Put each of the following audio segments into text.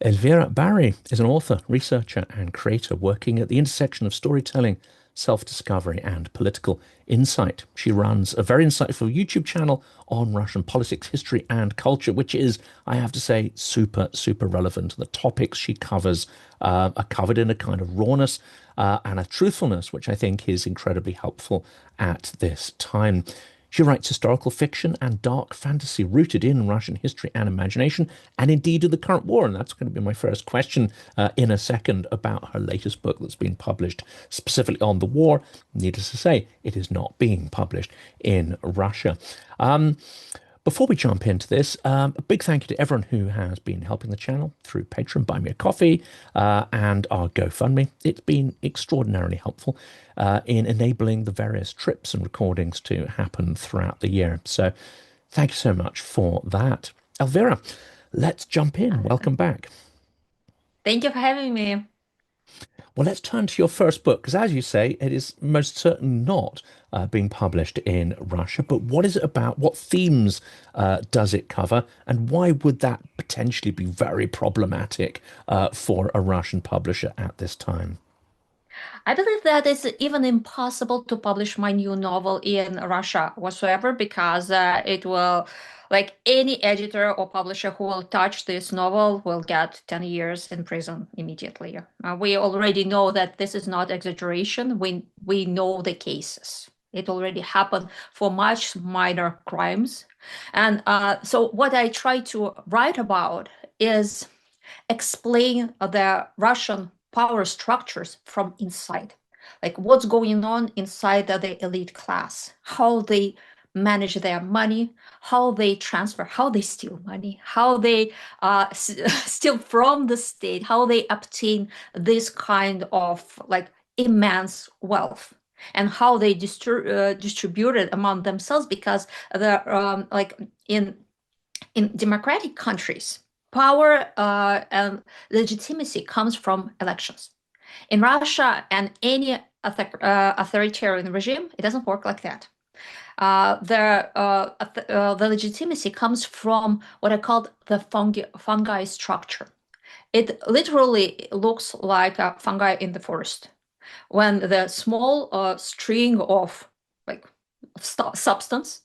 Elvira Bary is an author, researcher, and creator working at the intersection of storytelling, self-discovery, and political insight. She runs a very insightful YouTube channel on Russian politics, history, and culture, which is, I have to say, super, super relevant. The topics she covers are covered in a kind of rawness and a truthfulness, which I think is incredibly helpful at this time. She writes historical fiction and dark fantasy rooted in Russian history and imagination, and indeed in the current war. And that's going to be my first question in a second about her latest book that's been published specifically on the war. Needless to say, it is not being published in Russia. Um, Before we jump into this, a big thank you to everyone who has been helping the channel through Patreon, Buy Me a Coffee, and our GoFundMe. It's been extraordinarily helpful in enabling the various trips and recordings to happen throughout the year. So thank you so much for that. Elvira, let's jump in. Welcome back. Thank you for having me. Well, let's turn to your first book, because as you say, it is most certainly not being published in Russia. But what is it about? What themes does it cover? And why would that potentially be very problematic for a Russian publisher at this time? I believe that it's even impossible to publish my new novel in Russia whatsoever because it will, like any editor or publisher who will touch this novel will get 10 years in prison immediately. We already know that this is not exaggeration. We know the cases. It already happened for much minor crimes. And so what I try to write about is explain the Russian power structures from inside, like what's going on inside the elite class, how they manage their money, how they transfer, how they steal money, how they steal from the state, how they obtain this kind of like immense wealth, and how they distribute it among themselves because the like in democratic countries, power and legitimacy comes from elections. In Russia and any authoritarian regime, it doesn't work like that. The legitimacy comes from what I call the fungi structure. It literally looks like a fungi in the forest. When the small string of like substance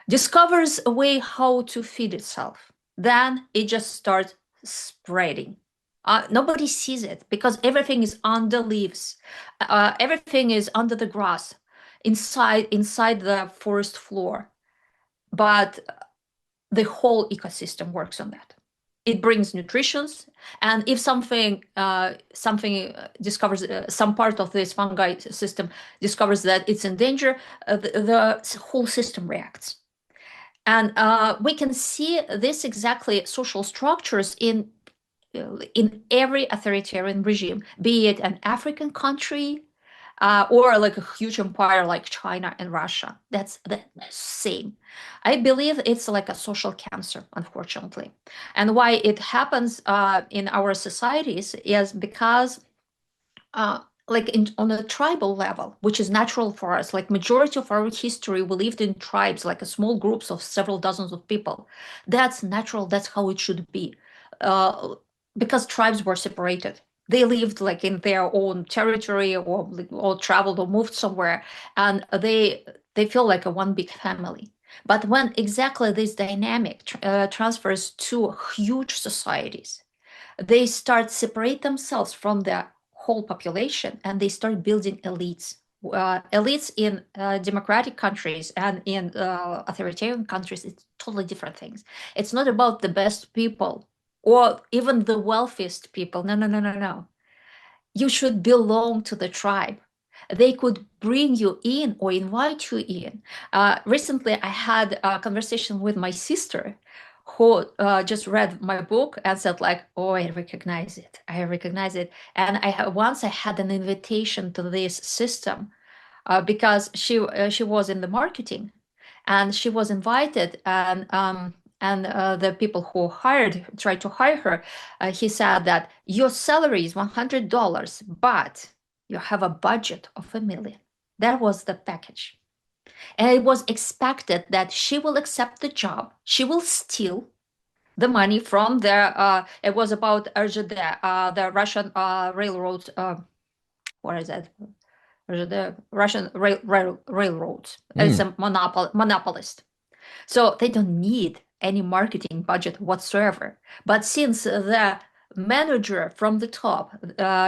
discovers a way how to feed itself. Then it just starts spreading. Nobody sees it because everything is on the leaves, everything is under the grass, inside the forest floor. But the whole ecosystem works on that. It brings nutritions, and if something discovers some part of this fungi system discovers that it's in danger, the whole system reacts. And we can see this exactly social structures in every authoritarian regime, be it an African country or like a huge empire like China and Russia. That's the same. I believe it's like a social cancer, unfortunately. And why it happens in our societies is because on a tribal level, which is natural for us, like majority of our history, we lived in tribes, like a small groups of several dozens of people. That's natural. That's how it should be, uh, because tribes were separated. They lived like in their own territory, or traveled or moved somewhere, and they feel like a one big family. But when exactly this dynamic transfers to huge societies, they start separate themselves from the whole population and they start building elites. Elites in democratic countries and in authoritarian countries, it's totally different things. It's not about the best people or even the wealthiest people. No, no, no, no, no. You should belong to the tribe. They could bring you in or invite you in. Recently, I had a conversation with my sister who just read my book and said like, oh, I recognize it. I recognize it. And once I had an invitation to this system because she was in the marketing and she was invited and the people who tried to hire her, he said that your salary is $100, but you have a budget of $1 million. That was the package. And it was expected that she will accept the job, she will steal, the money from it was about RZD, the Russian railroad, what is that? The Russian railroads. It's Mm. a monopolist. So they don't need any marketing budget whatsoever. But since the manager from the top,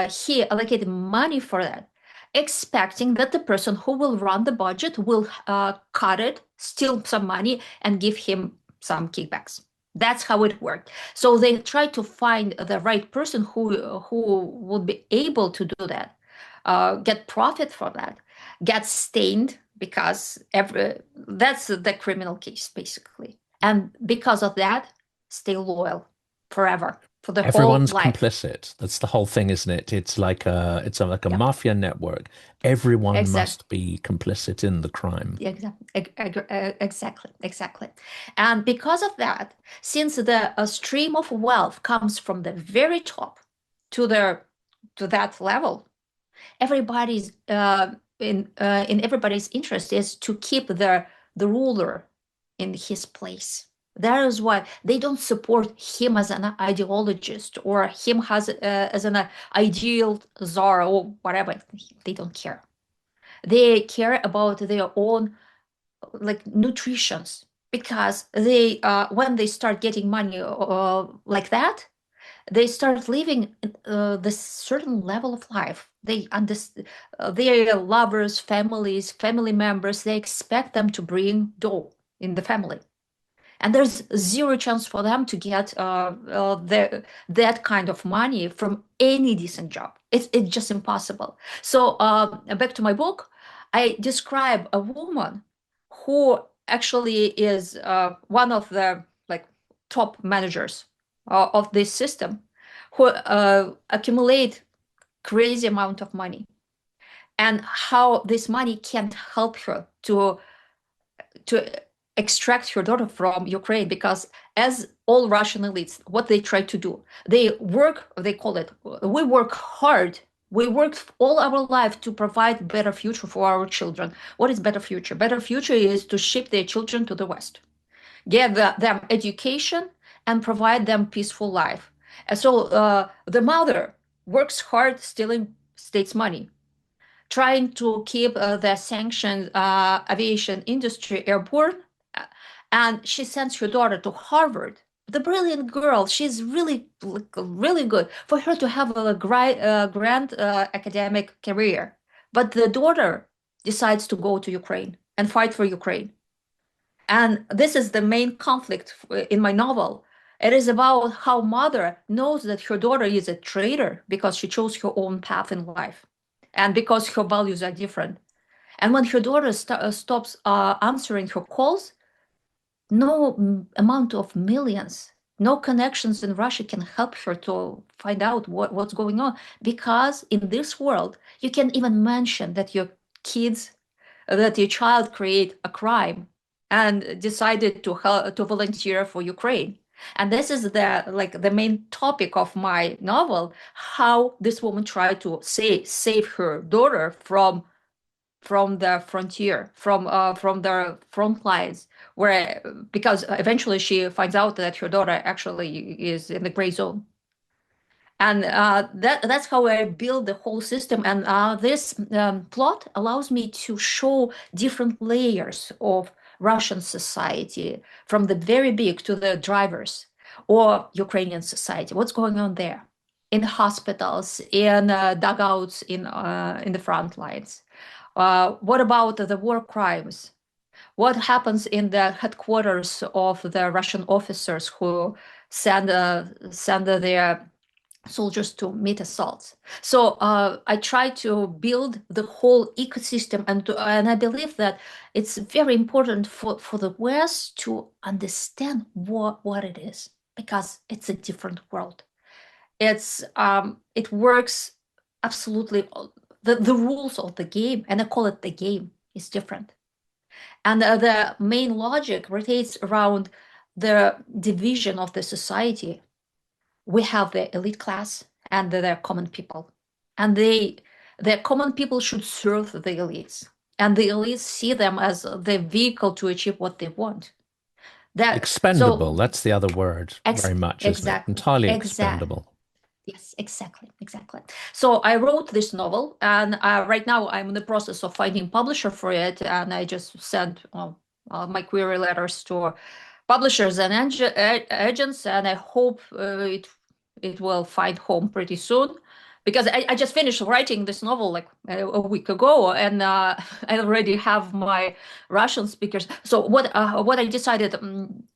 he allocated money for that, expecting that the person who will run the budget will cut it, steal some money, and give him some kickbacks. That's how it worked. So they tried to find the right person who would be able to do that, get profit for that, get stained because that's the criminal case basically, and because of that, stay loyal forever for the whole Everyone's life. complicit. That's the whole thing, isn't it? It's like a Yeah, mafia network. Everyone exactly. must be complicit in the crime. Exactly, exactly. And because of that, since the stream of wealth comes from the very top to the to that level, everybody's in everybody's interest is to keep the ruler in his place. That is why they don't support him as an ideologist or him as an ideal czar or whatever. They don't care. They care about their own like nutritions, because they when they start getting money like that, they start living this certain level of life. They understand their lovers, families, family members. They expect them to bring dough in the family, and there's zero chance for them to get that kind of money from any decent job. It's just impossible. So back to my book, I describe a woman who actually is one of the like top managers of this system, who accumulate crazy amount of money, and how this money can't help her to extract her daughter from Ukraine, because as all Russian elites, what they try to do, they call it, we work hard. We worked all our life to provide better future for our children. What is better future? Better future is to ship their children to the West, give them education, and provide them peaceful life. And so the mother works hard stealing state's money, trying to keep the sanctioned aviation industry airborne. And she sends her daughter to Harvard. The brilliant girl, she's really, really good for her to have a grand academic career. But the daughter decides to go to Ukraine and fight for Ukraine. And this is the main conflict in my novel. It is about how mother knows that her daughter is a traitor because she chose her own path in life and because her values are different. And when her daughter stops answering her calls, no amount of millions, no connections in Russia can help her to find out what's going on. Because in this world, you can even mention that your child create a crime and decided to volunteer for Ukraine. And this is the main topic of my novel: how this woman tried to save her daughter from the frontier, from the front lines, where because eventually she finds out that her daughter actually is in the gray zone. And that's how I build the whole system. And this plot allows me to show different layers of Russian society, from the very big to the drivers, or Ukrainian society. What's going on there? In hospitals, in dugouts, in the front lines. What about the war crimes? What happens in the headquarters of the Russian officers who send their soldiers to meet assaults? So I try to build the whole ecosystem, and I believe that it's very important for the West to understand what it is, because it's a different world. It works absolutely. The rules of the game, and I call it the game, is different. And the main logic rotates around the division of the society. We have the elite class and the common people. And the common people should serve the elites. And the elites see them as the vehicle to achieve what they want. That so Expendable, that's the other word, very much, isn't it? exactly, Entirely exactly. expendable. Yes, exactly, exactly. So I wrote this novel, and right now I'm in the process of finding publisher for it, and I just sent my query letters to publishers and agents, and I hope it will find home pretty soon. Because I just finished writing this novel like a week ago, and I already have my Russian speakers. So what I decided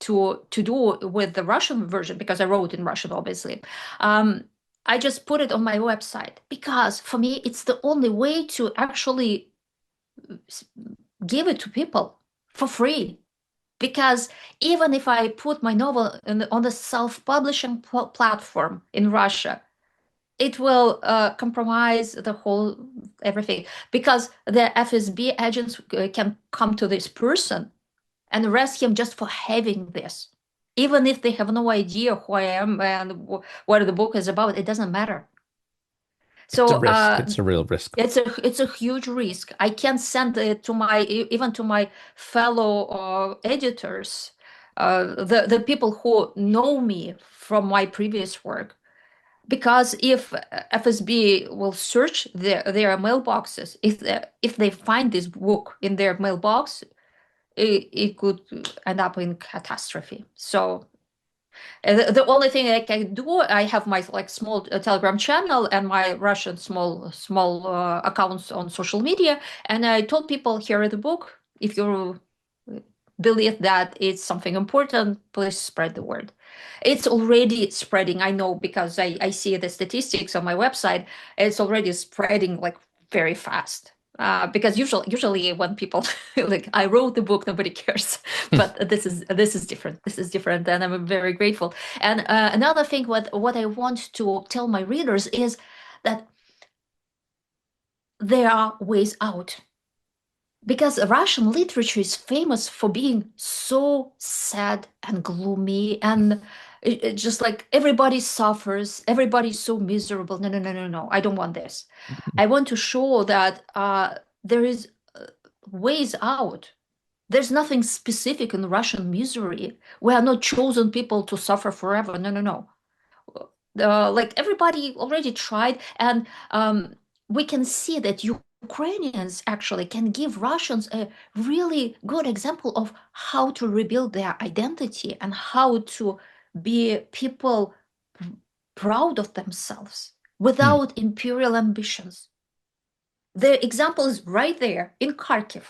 to do with the Russian version, because I wrote in Russian, obviously, um, I just put it on my website because for me it's the only way to actually give it to people for free. Because even if I put my novel on the self-publishing platform in Russia, it will compromise the whole everything. Because the FSB agents can come to this person and arrest him just for having this. Even if they have no idea who I am and what the book is about, it doesn't matter. It's a So risk. It's a real risk. it's a huge risk. I can't send it to my even to my fellow editors, the people who know me from my previous work, because if FSB will search their mailboxes, if they find this book in their mailbox, it could end up in catastrophe. So the only thing I can do, I have my like small Telegram channel and my Russian small accounts on social media, and I told people here in the book, if you believe that it's something important, please spread the word. It's already spreading, I know, because I see the statistics on my website. It's already spreading like very fast. Because usually when people like I wrote the book, nobody cares. But this is different. This is different, and I'm very grateful. And another thing, what I want to tell my readers is that there are ways out, because Russian literature is famous for being so sad and gloomy, and it just like everybody suffers, everybody's so miserable. No, no, no, no, no. I don't want this. I want to show that there is ways out. There's nothing specific in Russian misery. We are not chosen people to suffer forever. No, no, no. Like everybody already tried, and we can see that Ukrainians actually can give Russians a really good example of how to rebuild their identity and how to be people proud of themselves Hmm. without imperial ambitions. The example is right there in Kharkiv,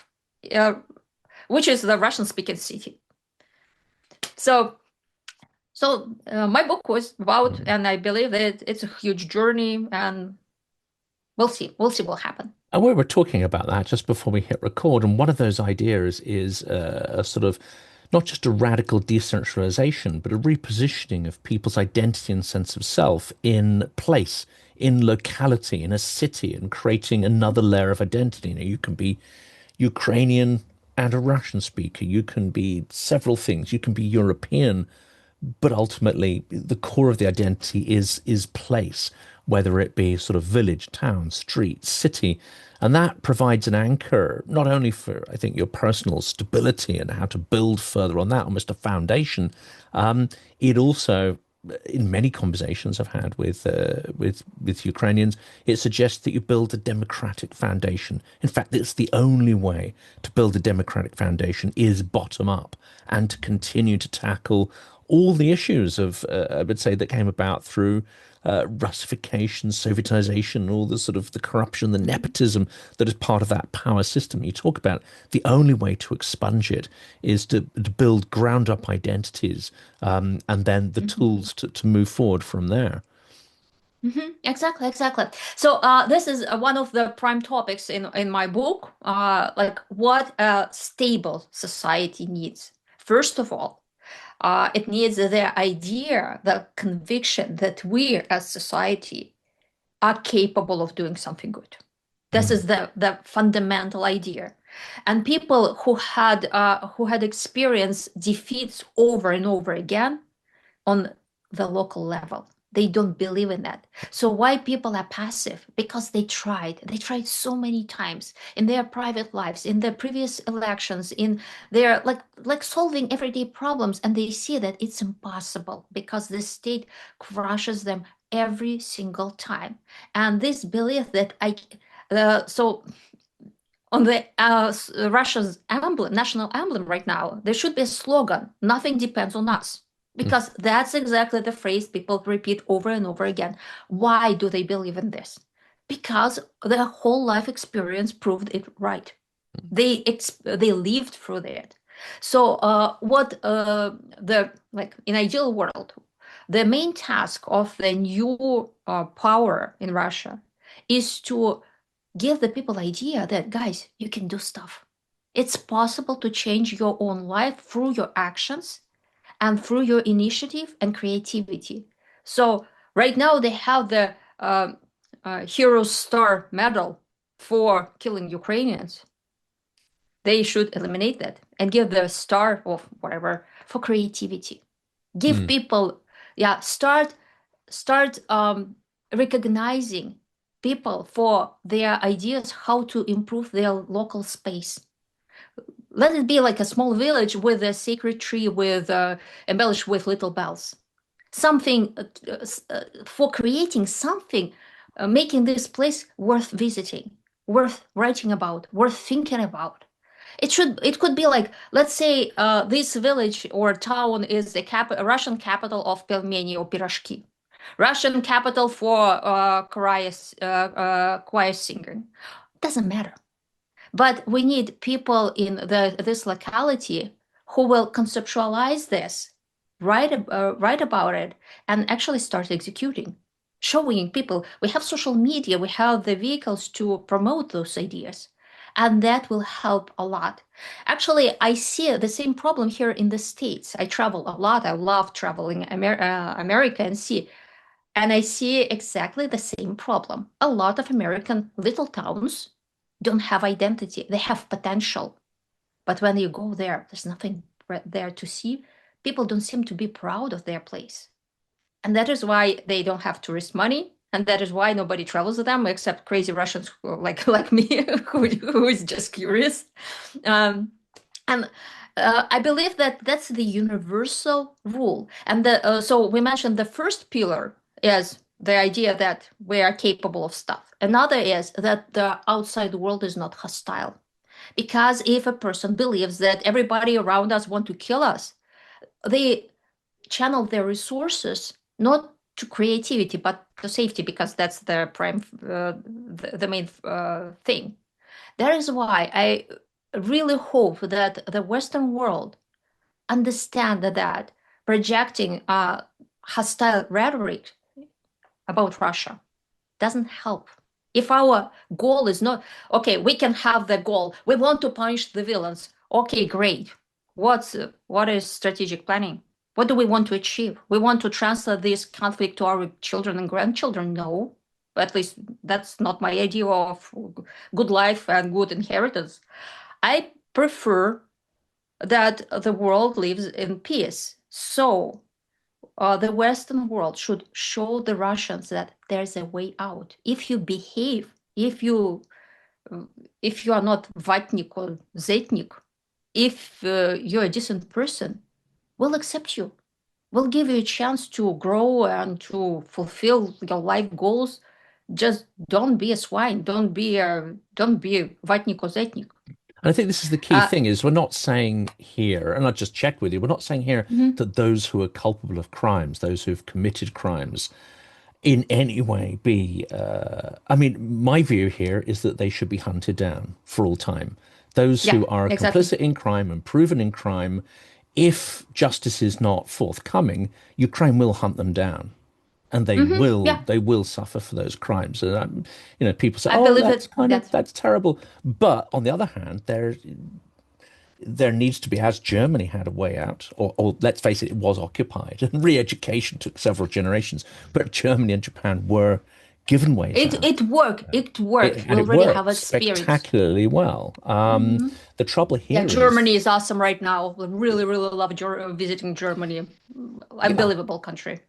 uh, which is the Russian-speaking city. So my book was about, Hmm. and I believe that it's a huge journey, and we'll see. We'll see what happens. And we were talking about that just before we hit record, and one of those ideas is a sort of not just a radical decentralization, but a repositioning of people's identity and sense of self in place, in locality, in a city, and creating another layer of identity. You know, you can be Ukrainian and a Russian speaker. You can be several things. You can be European, but ultimately the core of the identity is place, whether it be sort of village, town, street, city. And that provides an anchor, not only for, I think, your personal stability and how to build further on that, almost a foundation. It also, in many conversations I've had with Ukrainians, it suggests that you build a democratic foundation. In fact, it's the only way to build a democratic foundation is bottom up, and to continue to tackle all the issues of, I would say, that came about through Russification, Sovietization, all the sort of the corruption, the nepotism that is part of that power system. You talk about the only way to expunge it is to build ground up identities, and then the Mhm. tools to move forward from there. Exactly, exactly. So this is one of the prime topics in my book, like what a stable society needs. First of all, it needs the idea, the conviction that we as society are capable of doing something good. This Mm. is the fundamental idea. And people who had experienced defeats over and over again on the local level. They don't believe in that. So why people are passive? Because they tried. They tried so many times in their private lives, in their previous elections, in their like solving everyday problems, and they see that it's impossible because the state crushes them every single time. And this belief that so on the Russia's emblem, national emblem right now, there should be a slogan, nothing depends on us. Because that's exactly the phrase people repeat over and over again. Why do they believe in this? Because their whole life experience proved it right. They lived through that. So what the like in ideal world, the main task of the new power in Russia is to give the people idea that guys, you can do stuff. It's possible to change your own life through your actions and through your initiative and creativity. So right now they have the Hero Star medal for killing Ukrainians. They should eliminate that and give the star of whatever for creativity. Give Mm. people, yeah, start recognizing people for their ideas how to improve their local space. Let it be like a small village with a sacred tree with embellished with little bells. Something for creating something, making this place worth visiting, worth writing about, worth thinking about. It could be like, let's say this village or town is the Russian capital of pelmeni or pirashki, Russian capital for choir singing. Doesn't matter. But we need people in this locality who will conceptualize this, write about it, and actually start executing, showing people. We have social media, we have the vehicles to promote those ideas, and that will help a lot. Actually, I see the same problem here in the States. I travel a lot. I love traveling America and I see exactly the same problem. A lot of American little towns don't have identity, they have potential. But when you go there, there's nothing there to see. People don't seem to be proud of their place. And that is why they don't have tourist money. And that is why nobody travels to them except crazy Russians who, like me, who is just curious. Um, and I believe that that's the universal rule. And so we mentioned the first pillar is the idea that we are capable of stuff. Another is that the outside world is not hostile. Because if a person believes that everybody around us want to kill us, they channel their resources not to creativity but to safety, because that's the prime, the main thing. That is why I really hope that the Western world understand that projecting hostile rhetoric about Russia doesn't help. If our goal is not, okay, we can have the goal, we want to punish the villains. Okay, great. What is strategic planning? What do we want to achieve? We want to transfer this conflict to our children and grandchildren? No. At least that's not my idea of good life and good inheritance. I prefer that the world lives in peace. So the Western world should show the Russians that there's a way out. If you behave, if you are not vatnik or zetnik, if you're a decent person, we'll accept you. We'll give you a chance to grow and to fulfill your life goals. Just don't be a swine. Don't be vatnik or zetnik. And I think this is the key Uh, thing is we're not saying here, and I just checked with you, we're not saying here mhm. that those who are culpable of crimes, those who've committed crimes, in any way be, I mean, my view here is that they should be hunted down for all time. Those Yeah, who are exactly. complicit in crime and proven in crime, if justice is not forthcoming, Ukraine will hunt them down. And Yeah, they will suffer for those crimes. And people say, I "Oh, believe that's it. kind of That. that's terrible." But on the other hand, there needs to be, has Germany had a way out, or let's face it, it was occupied, and re-education took several generations, but Germany and Japan were given ways It out. it worked. It worked. We And it already have worked experience. spectacularly well. Hmm. The trouble Yeah, here Germany is, is awesome right now. I really, really love visiting Germany. yeah, Unbelievable country.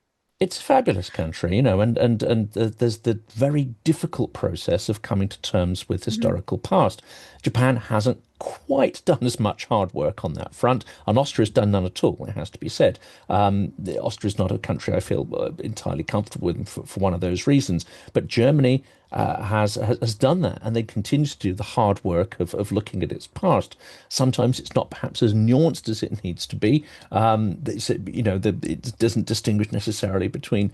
It's a fabulous country, and there's the very difficult process of coming to terms with Mhm. historical past. Japan hasn't quite done as much hard work on that front, and Austria's done none at all, it has to be said. Austria's not a country I feel entirely comfortable with for one of those reasons, but Germany has done that, and they continue to do the hard work of looking at its past. Sometimes it's not perhaps as nuanced as it needs to be. It doesn't distinguish necessarily between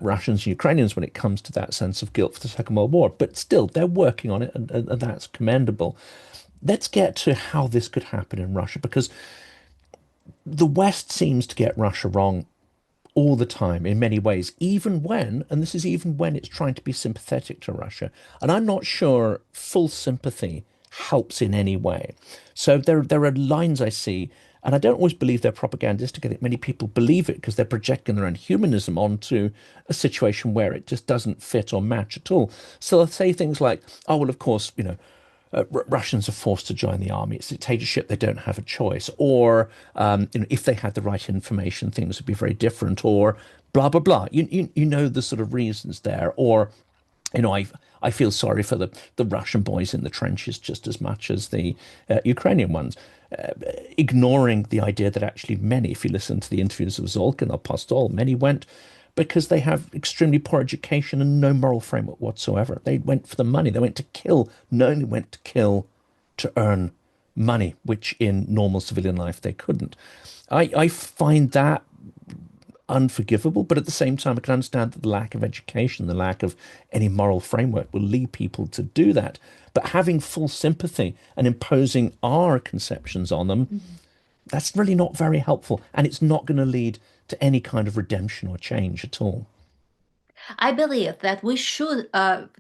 Russians and Ukrainians when it comes to that sense of guilt for the Second World War, but still they're working on it, and that's commendable. Let's get to how this could happen in Russia, because the West seems to get Russia wrong all the time in many ways, even when, and this is even when it's trying to be sympathetic to Russia. And I'm not sure full sympathy helps in any way. So there are lines I see, and I don't always believe they're propagandistic. I think many people believe it because they're projecting their own humanism onto a situation where it just doesn't fit or match at all. So they'll say things like, oh, well, of course, Russians are forced to join the army. It's dictatorship. They don't have a choice. Or, if they had the right information, things would be very different. Or blah blah blah. You know the sort of reasons there. Or, I feel sorry for the Russian boys in the trenches just as much as the Ukrainian ones, ignoring the idea that actually many, if you listen to the interviews of Zolkin or Postol, many went because they have extremely poor education and no moral framework whatsoever. They went for the money. They went to kill, knowingly went to kill to earn money, which in normal civilian life they couldn't. I find that unforgivable, but at the same time, I can understand that the lack of education, the lack of any moral framework will lead people to do that. But having full sympathy and imposing our conceptions on them, Mhm. that's really not very helpful. And it's not going to lead to any kind of redemption or change at all. I believe that we should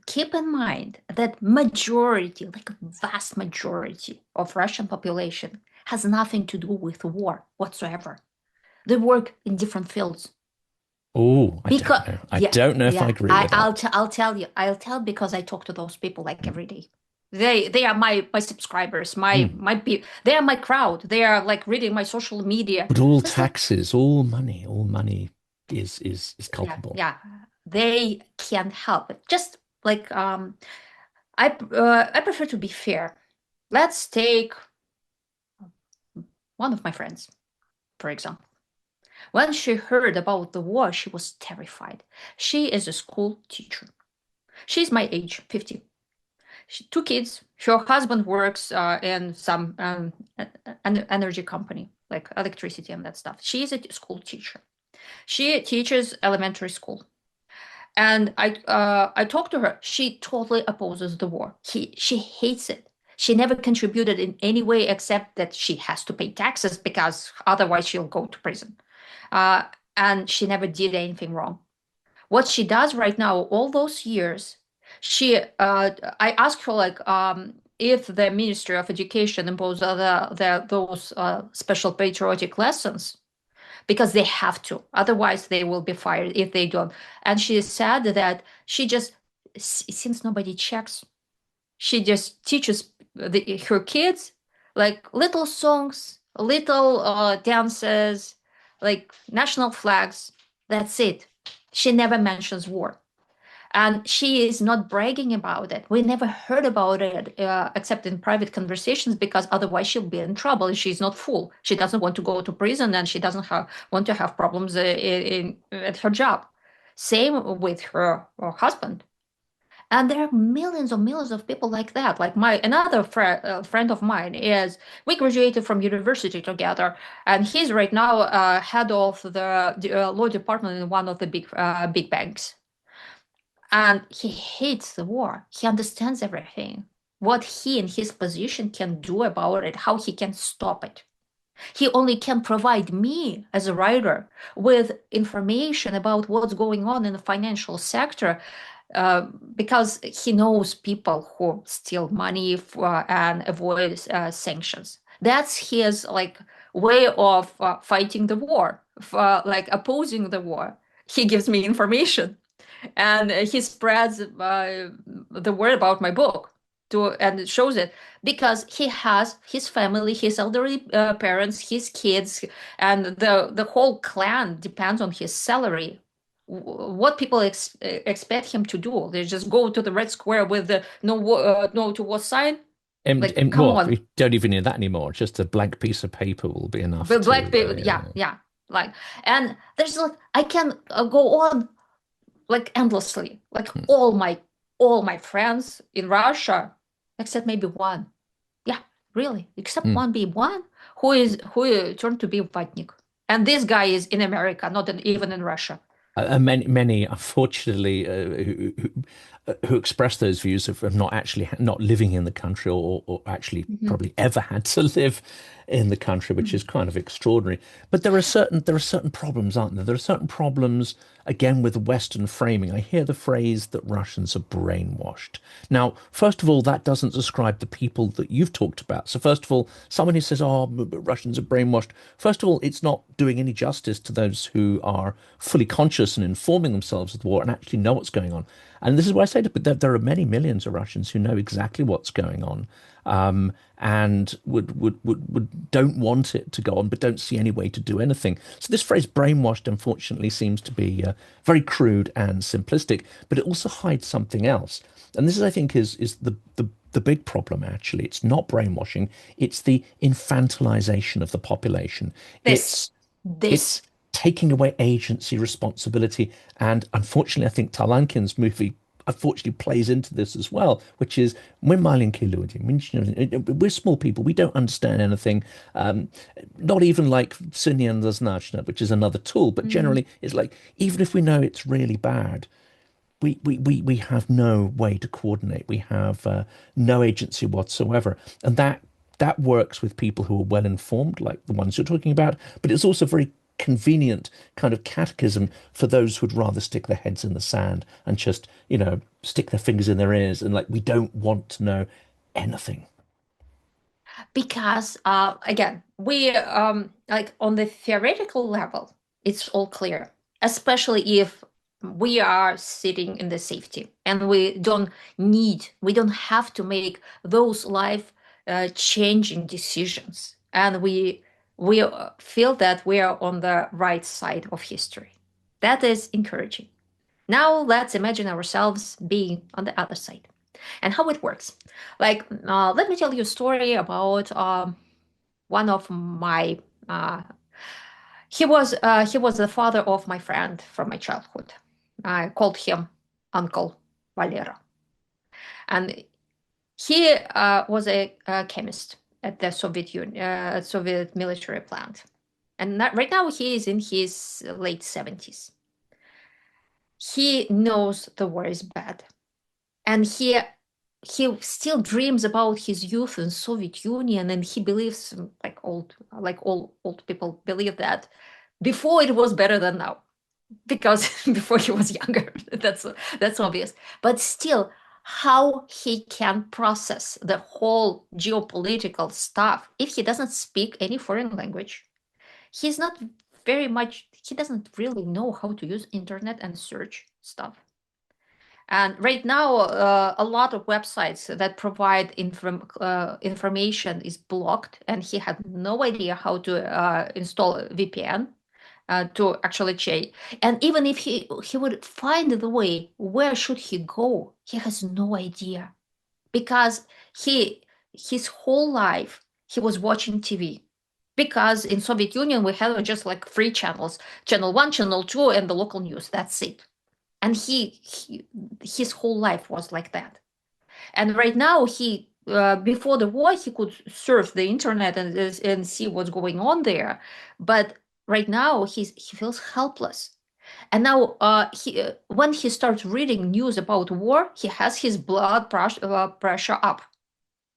keep in mind that majority, like a vast majority of Russian population has nothing to do with war whatsoever. They work in different fields. Oh, I Because don't know. I yeah, don't know if I yeah, agree with that. I'll tell you. I'll tell because I talk to those people like every day. They are my subscribers, Mm. my pe they are my crowd. They are like reading my social media. But all It's like taxes, all money is yeah, culpable. yeah. They can't help it. Just like I prefer to be fair. Let's take one of my friends, for example. When she heard about the war, she was terrified. She is a school teacher. She's my age, 50. Two kids. Her husband works in some an energy company, like electricity and that stuff. She is a school teacher. She teaches elementary school. And I talked to her. She totally opposes the war. She hates it. She never contributed in any way except that she has to pay taxes because otherwise she'll go to prison. Uh, and she never did anything wrong. What she does right now, all those years, I asked her like if the Ministry of Education imposed those special patriotic lessons because they have to. Otherwise, they will be fired if they don't. And she said that she just, since nobody checks, she just teaches her kids like little songs, little dances, like national flags. That's it. She never mentions war. And she is not bragging about it. We never heard about it except in private conversations because otherwise she'll be in trouble. She's not fool. She doesn't want to go to prison and she doesn't want to have problems at her job. Same with her husband. And there are millions of people like that. Like my another friend of mine is we graduated from university together, and he's right now head of the law department in one of the big banks. And he hates the war. He understands everything. What he in his position can do about it, how he can stop it. He only can provide me as a writer with information about what's going on in the financial sector uh, because he knows people who steal money and avoid sanctions. That's his like way of fighting the war, like opposing the war. He gives me information and he spreads the word about my book to and it shows it because he has his family, his elderly parents, his kids, and the whole clan depends on his salary. what people expect him to do. They just go to the Red Square with the no to war sign. Like, come Well, on. we don't even need that anymore. Just a blank piece of paper will be enough With to, black people, yeah, yeah. yeah. Like, and there's like I can go on like endlessly. Like Hmm. all my friends in Russia, except maybe one. Yeah, really, except Hmm. one who turned to be Vatnik. And this guy is in America, not even in Russia. And many, unfortunately, who express those views of not actually not living in the country or actually Mhm. probably ever had to live in the country, which is Mhm. kind of extraordinary. But there are certain problems, aren't there? There are certain problems again with the Western framing. I hear the phrase that Russians are brainwashed. Now, first of all, that doesn't describe the people that you've talked about. So first of all, someone who says, "Oh, but Russians are brainwashed," first of all, it's not doing any justice to those who are fully conscious and informing themselves of the war and actually know what's going on. And this is why I say that there are many millions of Russians who know exactly what's going on, and would don't want it to go on, but don't see any way to do anything. So this phrase "brainwashed," unfortunately, seems to be very crude and simplistic, but it also hides something else. And this is, I think, is the big problem. Actually, it's not brainwashing; it's the infantilization of the population. This, It's this. it's taking away agency, responsibility, and unfortunately, I think Talankin's movie unfortunately plays into this as well, which is we're malinke люди. We're small people. We don't understand anything. Um, Not even like Sunyan Znaczna, which is another tool, but Mhm. generally it's like even if we know it's really bad, we have no way to coordinate. We have no agency whatsoever, and that works with people who are well informed, like the ones you're talking about. But it's also very convenient kind of catechism for those who'd rather stick their heads in the sand and just stick their fingers in their ears and like we don't want to know anything. Because again, we like on the theoretical level, it's all clear, especially if we are sitting in the safety and we don't have to make those life changing decisions, and we feel that we are on the right side of history. That is encouraging. Now let's imagine ourselves being on the other side and how it works. Like, let me tell you a story about one of my. He was the father of my friend from my childhood. I called him Uncle Valera, and he was a chemist at the Soviet military plant, and right now he is in his late 70s. He knows the war is bad, and he still dreams about his youth in Soviet Union, and he believes like all old people believe that before it was better than now because before he was younger. That's obvious. But still, how he can process the whole geopolitical stuff if he doesn't speak any foreign language? He's not very much. He doesn't really know how to use internet and search stuff. And right now, a lot of websites that provide information is blocked, and he had no idea how to install a VPN to actually check. And even if he would find the way, where should he go? He has no idea because his whole life he was watching TV. Because in Soviet Union we had just like three channels: channel one, channel two, and the local news. That's it. And his whole life was like that. And right now he before the war he could surf the internet and see what's going on there, but right now he feels helpless. And now he when he starts reading news about war, he has his pressure up.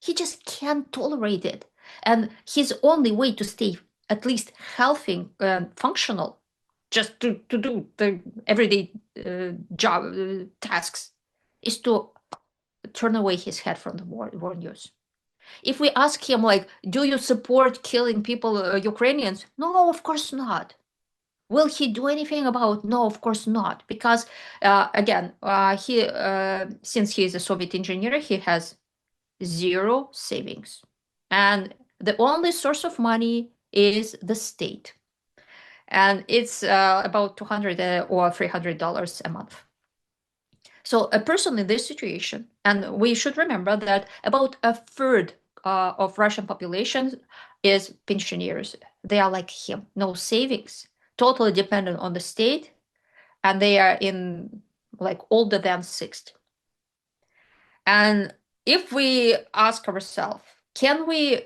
He just can't tolerate it, and his only way to stay at least healthy and functional, just to do the everyday job tasks, is to turn away his head from the war news. If we ask him, like, do you support killing people, Ukrainians? No, of course not. Will he do anything about? No, of course not. Because again, he since he is a Soviet engineer, he has zero savings, and the only source of money is the state. and it's about 200 or $300 a month. So a person in this situation, and we should remember that about a third of Russian population is pensioners. They are like him, no savings, totally dependent on the state, and they are in like older than 60. And if we ask ourselves, can we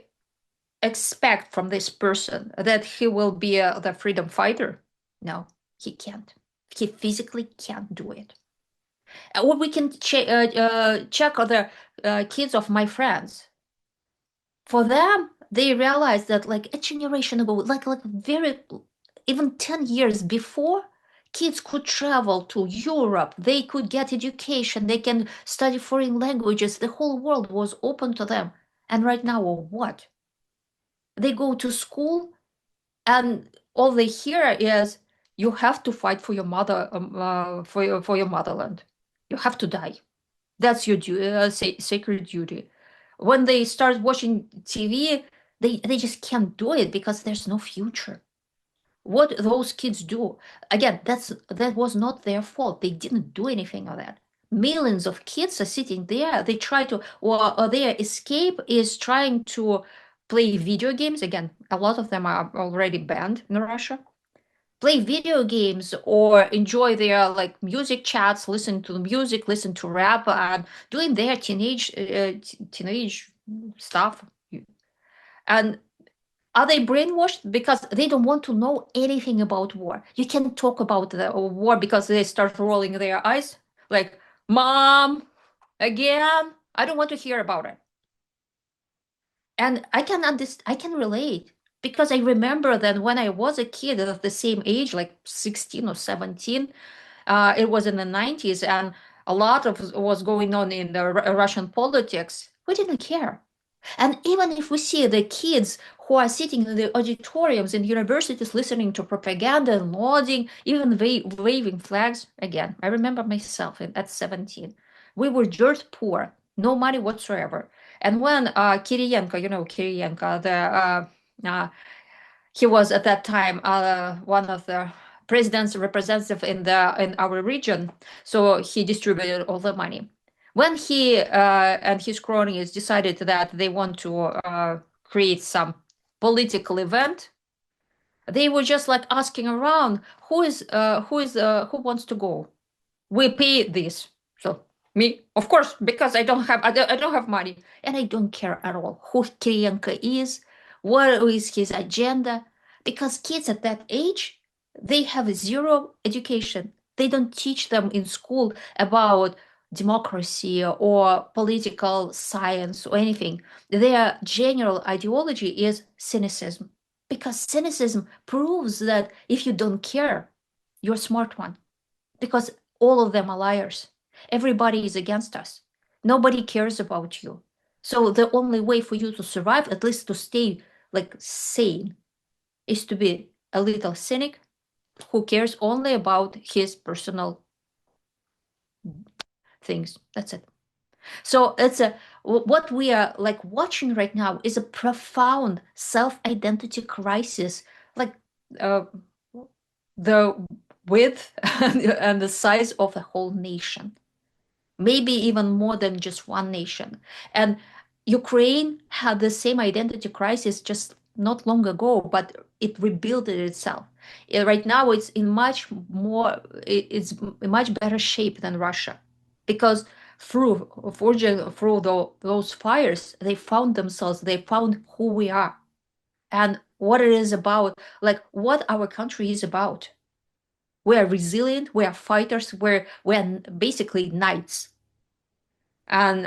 expect from this person that he will be the freedom fighter? No, he can't. He physically can't do it. Or we can check other kids of my friends. For them, they realize that like a generation ago, like very even 10 years before, kids could travel to Europe, they could get education, they can study foreign languages, the whole world was open to them. And right now, what? They go to school and all they hear is you have to fight for your mother for your motherland. You have to die. That's your sacred duty. When they start watching TV, they just can't do it because there's no future. What those kids do, again, that was not their fault. They didn't do anything of that. Millions of kids are sitting there. They try to, or their escape is trying to play video games. Again, a lot of them are already banned in Russia. Play video games or enjoy their like music chats, listen to music, listen to rap, and doing their teenage stuff. And are they brainwashed? Because they don't want to know anything about war. You can talk about the war because they start rolling their eyes like, Mom, again, I don't want to hear about it. And I can understand, I can relate because I remember that when I was a kid of the same age, like 16 or 17, it was in the 90s, and a lot of was going on in the Russian politics. We didn't care. And even if we see the kids who are sitting in the auditoriums in universities listening to propaganda and nodding, even waving flags, again, I remember myself at 17. We were dirt poor, no money whatsoever. And when Kirienko, you know, Kirienko, he was at that time one of the president's representative in our region, so he distributed all the money. When he and his cronies decided that they want to create some political event, they were just like asking around, who wants to go? We pay this. So me, of course, because I don't have money and I don't care at all who Kirienko is, what is his agenda, because kids at that age, they have zero education. They don't teach them in school about democracy or political science or anything. Their general ideology is cynicism, because cynicism proves that if you don't care, you're a smart one, because all of them are liars. Everybody is against us. Nobody cares about you. So the only way for you to survive, at least to stay like sane, is to be a little cynic who cares only about his personal things. That's it. So it's a what we are like watching right now is a profound self-identity crisis, like uh, the width and the size of a whole nation, maybe even more than just one nation. And Ukraine had the same identity crisis just not long ago, but it rebuilt it itself. Right now, it's in it's in much better shape than Russia, because through forging through those fires, they found themselves, they found who we are and what it is about, like what our country is about. We are resilient, we are fighters, we're basically knights. And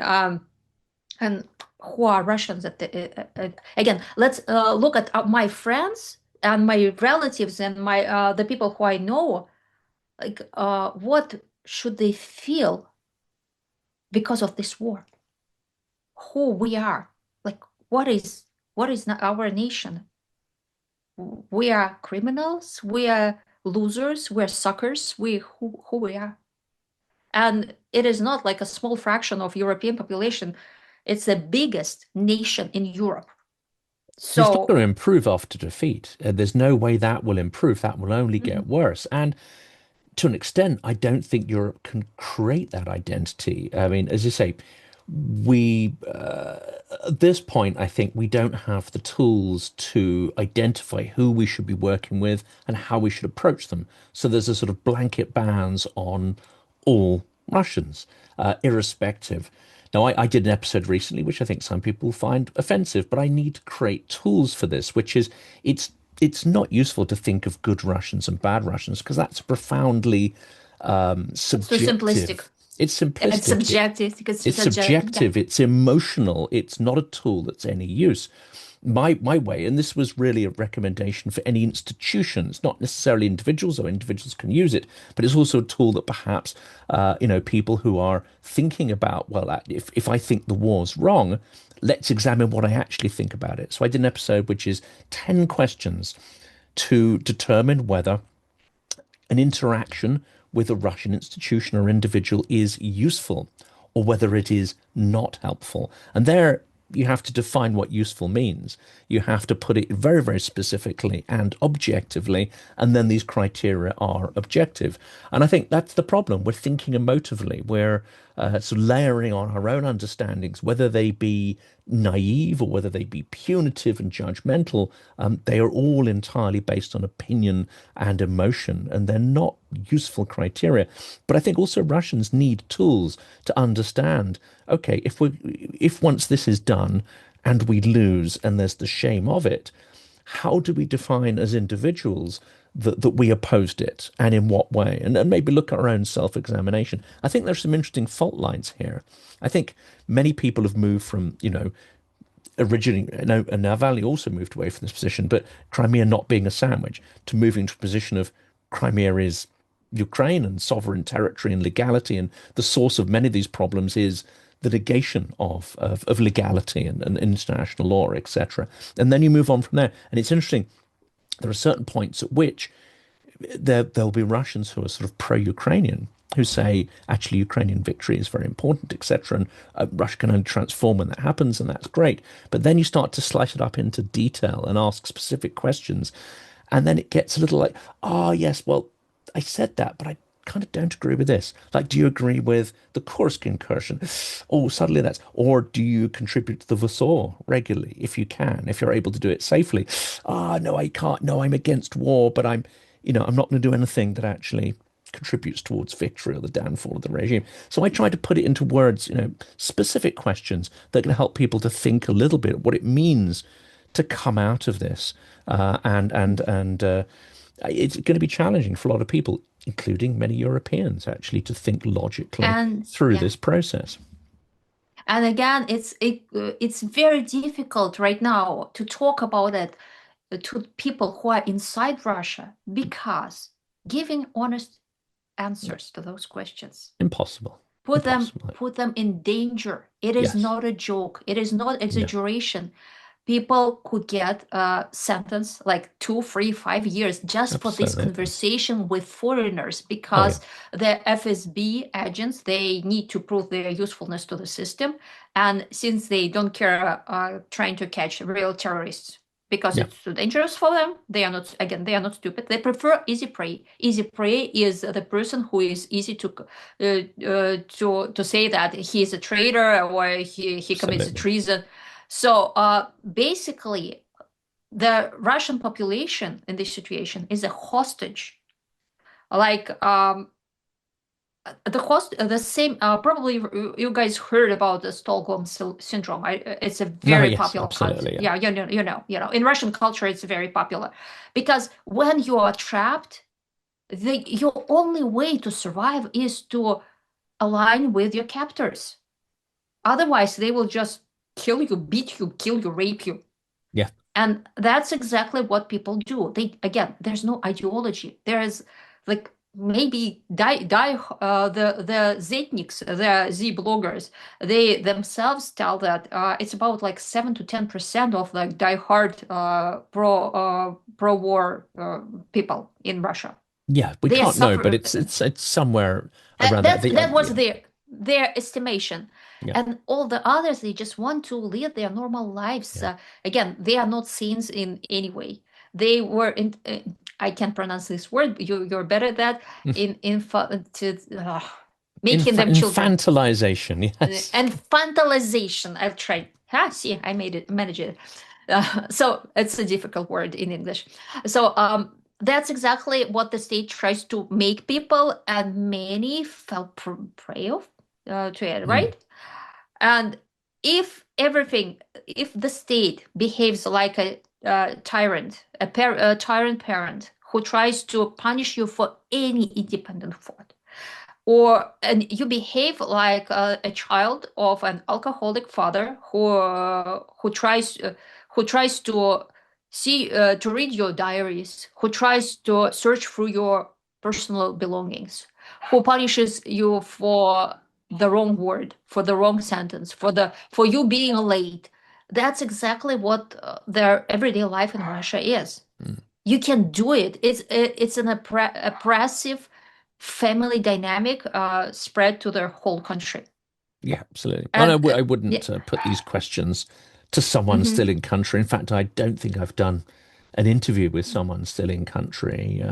who are Russians again, let's look at my friends and my relatives and my the people who I know, like what should they feel because of this war, who we are, like what is our nation. We are criminals, we are losers, we're suckers, who we are. And it is not like a small fraction of European population. It's the biggest nation in Europe. It's not going So to improve after defeat. There's no way that will improve. That will only get mhm. worse. And to an extent, I don't think Europe can create that identity. I mean, as you say, we at this point, I think we don't have the tools to identify who we should be working with and how we should approach them. So there's a sort of blanket bans on all Russians, irrespective. Now, I did an episode recently, which I think some people find offensive, but I need to create tools for this, which is it's it's not useful to think of good Russians and bad Russians because that's profoundly It's too simplistic. subjective. It's It's simplistic. subjective because It's it's yeah. subjective. It's emotional. It's not a tool that's any use. My way, and this was really a recommendation for any institutions, not necessarily individuals, or individuals can use it, but it's also a tool that perhaps people who are thinking about, well, if I think the war's wrong, let's examine what I actually think about it. So I did an episode which is 10 questions to determine whether an interaction with a Russian institution or individual is useful or whether it is not helpful. And there you have to define what useful means. You have to put it very, very specifically and objectively, and then these criteria are objective. And I think that's the problem. We're thinking emotively. We're sort of layering on our own understandings, whether they be naive or whether they be punitive and judgmental. They are all entirely based on opinion and emotion, and they're not useful criteria. But I think also Russians need tools to understand, okay, if once this is done and we lose and there's the shame of it, how do we define as individuals that we opposed it and in what way? And maybe look at our own self-examination. I think there's some interesting fault lines here. I think many people have moved from, originally, no, and Navalny also moved away from this position, but Crimea not being a sandwich, to moving to a position of Crimea is Ukraine and sovereign territory and legality. And the source of many of these problems is the negation of legality and international law, etc. And then you move on from there. And it's interesting, there are certain points at which there'll be Russians who are sort of pro-Ukrainian who say actually Ukrainian victory is very important, etc. And Russia can only transform when that happens, and that's great. But then you start to slice it up into detail and ask specific questions, and then it gets a little like, oh yes, well, I said that, but I kind of don't agree with this. Like, do you agree with the Kursk incursion? Oh, suddenly that's, or do you contribute to the Warsaw regularly if you can, if you're able to do it safely? Ah, no, I can't. No, I'm against war, but I'm not going to do anything that actually contributes towards victory or the downfall of the regime. So I try to put it into words, specific questions that can help people to think a little bit what it means to come out of this. And it's going to be challenging for a lot of people, including many Europeans, actually, to think logically And through yeah. this process. And again, it's very difficult right now to talk about it to people who are inside Russia because giving honest answers to those questions Impossible. put them Impossible. put them in danger. It is Yes. not a joke. It is not No. exaggeration. People could get a sentence like 2, 3, 5 years just for this Absolutely. conversation with foreigners Oh yeah. because the FSB agents, they need to prove their usefulness to the system. And since they don't care trying to catch real terrorists because Yeah. it's too dangerous for them, they are not stupid. They prefer easy prey. Easy prey is the person who is easy to say that he is a traitor or he commits a Absolutely. treason. So basically, the Russian population in this situation is a hostage. Like the same. Probably you guys heard about the Stockholm syndrome. It's a No, very yes, popular absolutely. concept. Yeah. Yeah, in Russian culture, it's very popular because when you are trapped, your only way to survive is to align with your captors. Otherwise, they will just kill you, beat you, kill you, rape you. Yeah. And that's exactly what people do. There's no ideology. There is like maybe the Zetniks, the Z bloggers, they themselves tell that it's about like 7 to 10% of the diehard pro war people in Russia. Yeah. We They can't know, but suffer. it's somewhere around that. That was Yeah. their estimation. Yeah. And all the others, they just want to live their normal lives. Yeah. Again, they are not scenes in any way. They were in. I can't pronounce this word. You're better at that. Making them children. Infantilization, yes. And fantasization. I've tried. See, I manage it. So it's a difficult word in English. So that's exactly what the state tries to make people, and many fell prey of to it, Mm. right? And if the state behaves like a tyrant, a tyrant parent who tries to punish you for any independent fault, and you behave like a child of an alcoholic father who tries to to read your diaries, who tries to search through your personal belongings, who punishes you for the wrong word, for the wrong sentence, for you being late. That's exactly what their everyday life in Russia is. Mm. You can do it. It's an oppressive family dynamic spread to their whole country. Yeah, absolutely. And And I yeah, wouldn't put these questions to someone hmm still in country. In fact, I don't think I've done an interview with someone still in country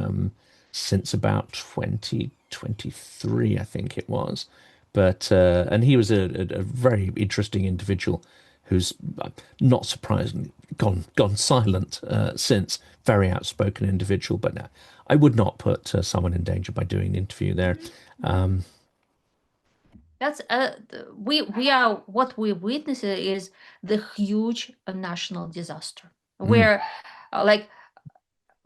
since about 2023, I think it was. But and he was a very interesting individual who's not surprisingly gone silent since. Very outspoken individual, but I would not put someone in danger by doing an interview there. Um, that's we are what we witness is the huge national disaster mm, where like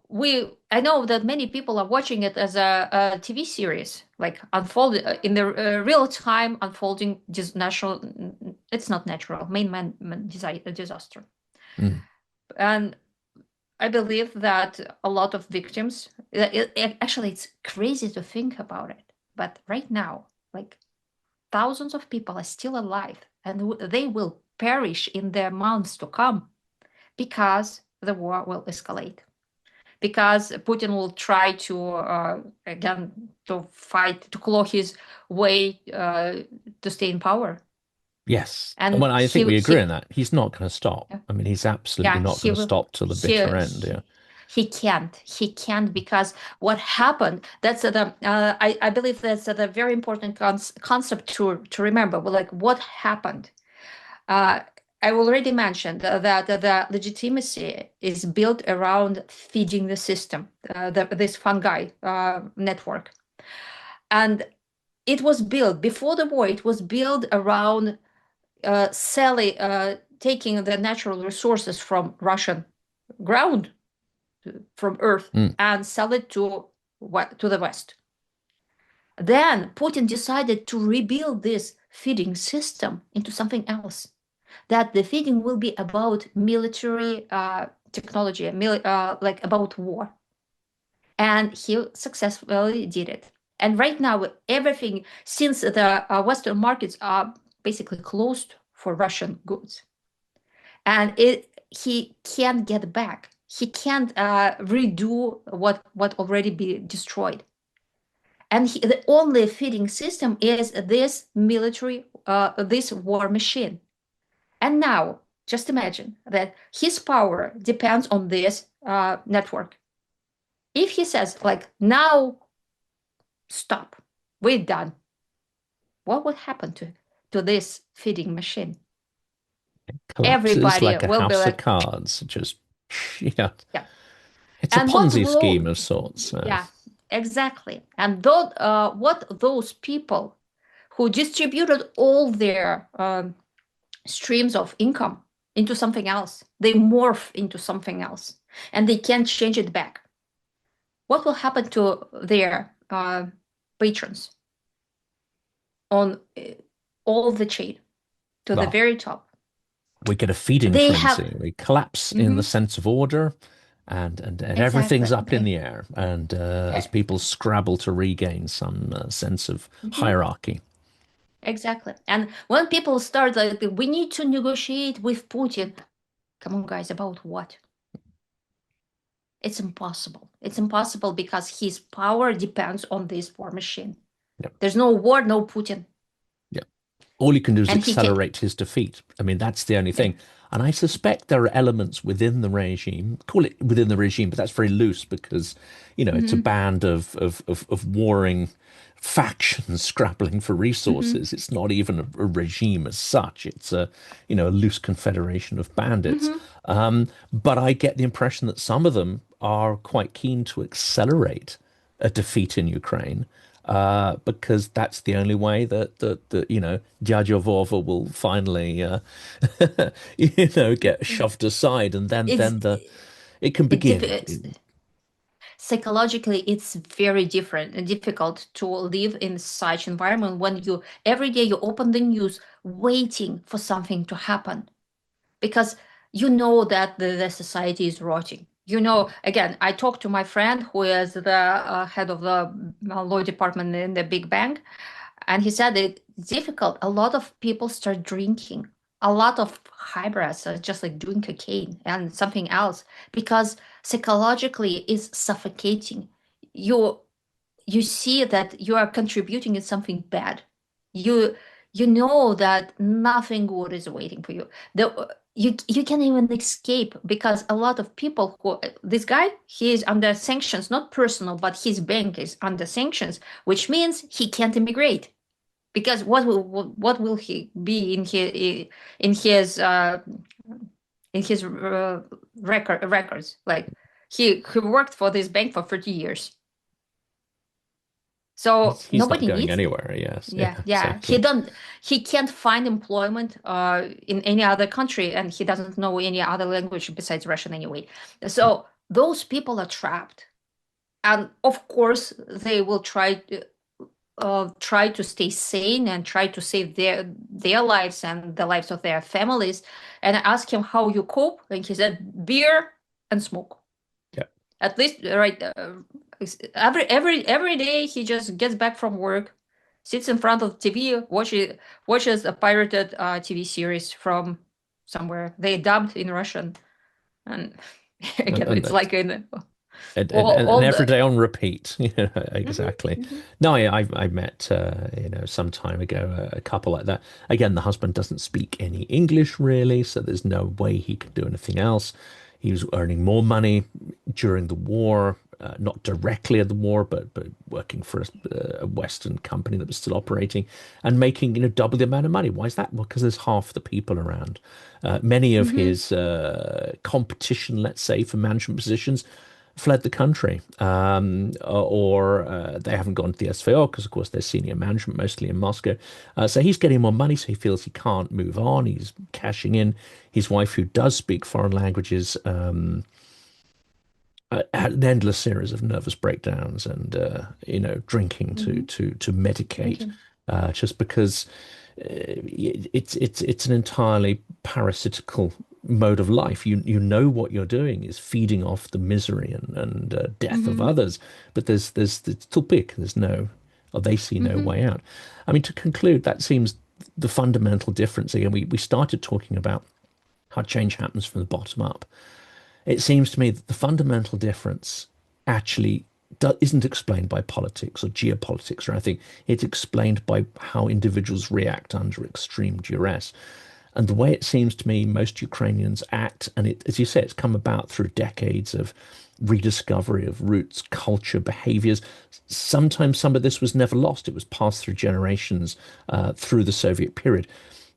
we I know that many people are watching it as a TV series, like unfold in the real time unfolding national. It's not natural, man disaster, mm. and I believe that a lot of victims. Actually, it's crazy to think about it, but right now, like thousands of people are still alive, and they will perish in the months to come because the war will escalate, because Putin will try to again to fight to claw his way to stay in power, Yes. And and well, I think we agree on that. He's not going to stop. I mean, he's absolutely yeah not going to stop till the he, bitter end. he Yeah. he can't because what happened, that's I believe that's a very important concept to remember. Well, like what happened, uh, I already mentioned that the legitimacy is built around feeding the system, this fungi network. And it was built before the war, it was built around selling, taking the natural resources from Russian ground, from earth, Mm. and sell it to the West. Then Putin decided to rebuild this feeding system into something else, that the feeding will be about military technology, like about war. And he successfully did it. And right now, everything, since the Western markets are basically closed for Russian goods, and he can't get back. He can't redo what already be destroyed. And the only feeding system is this military, this war machine. And now, just imagine that his power depends on this network. If he says, like, now stop, we're done, what would happen to this feeding machine? Collapses Everybody like a will be house of like, cards. Just, yeah. yeah. It's a And what Ponzi scheme will, of sorts. yeah, exactly. And what those people who distributed all their streams of income into something else, they morph into something else, and they can't change it back. What will happen to their patrons on all the chain to the Well, very top? we get a feeding They have frenzy. We collapse in the mhm, sense of order, and everything's exactly. up in the air. And as people scrabble to regain some sense of Mhm, hierarchy. exactly. And when people start like, we need to negotiate with Putin. Come on, guys, about what? It's impossible. It's impossible because his power depends on this war machine. Yep. There's no war, no Putin. Yeah. All you can do is and he can. accelerate his defeat. I mean, that's the only Yeah. thing. And I suspect there are elements within the regime, call it within the regime, but that's very loose because, it's a Hmm. band of warring factions scrabbling for Hmm. resources. It's not even a regime as such. It's a loose confederation of bandits. Hmm. But I get the impression that some of them are quite keen to accelerate a defeat in Ukraine, because that's the only way that Dzyga will finally get shoved aside, and then It's it can it, begin. it's psychologically it's very different and difficult to live in such environment when you every day you open the news waiting for something to happen because you know that the society is rotting. Again, I talked to my friend who is the head of the law department in the big bank, and he said it's difficult. A lot of people start drinking. A lot of hybrids are just like doing cocaine and something else because psychologically it's suffocating. You you see that you are contributing in something bad. You you know that nothing good is waiting for you. You can't even escape because a lot of people who this guy he is under sanctions, not personal, but his bank is under sanctions, which means he can't immigrate because what will he be in his uh, in his records? Like he worked for this bank for 30 years, so He's not nobody going needs. anywhere. Yes, Yeah, yeah, yeah. exactly. He can't find employment in any other country, and he doesn't know any other language besides Russian anyway. So those people are trapped, and of course they will try to stay sane and try to save their lives and the lives of their families. And I asked him how you cope, and he said beer and smoke. Yeah, At least right, every day he just gets back from work, sits in front of TV, watches a pirated TV series from somewhere they dubbed in Russian, and and again and it's that like in and all every the. day on repeat. Mhm, Exactly. mhm, No, I met some time ago a couple like that. Again, the husband doesn't speak any English really, so there's no way he could do anything else. He was earning more money during the war, not directly at the war, but working for a Western company that was still operating and making double the amount of money. Why is that? Well, because there's half the people around. Many of mhm, his competition, let's say, for management positions fled the country, or they haven't gone to the SVO because, of course, they're senior management mostly in Moscow. So he's getting more money, so he feels he can't move on. He's cashing in. His wife, who does speak foreign languages, had an endless series of nervous breakdowns and drinking to mhm. to medicate, Okay. just because it's an entirely parasitical mode of life. You know what you're doing is feeding off the misery and death of Mhm, others, but there's it's too big. There's no, or they see no mhm, way out. I mean, to conclude, that seems the fundamental difference. Again, we started talking about how change happens from the bottom up. It seems to me that the fundamental difference actually isn't explained by politics or geopolitics or anything. It's explained by how individuals react under extreme duress. And the way it seems to me most Ukrainians act, and as you say, it's come about through decades of rediscovery of roots, culture, behaviors. Sometimes some of this was never lost. It was passed through generations, through the Soviet period.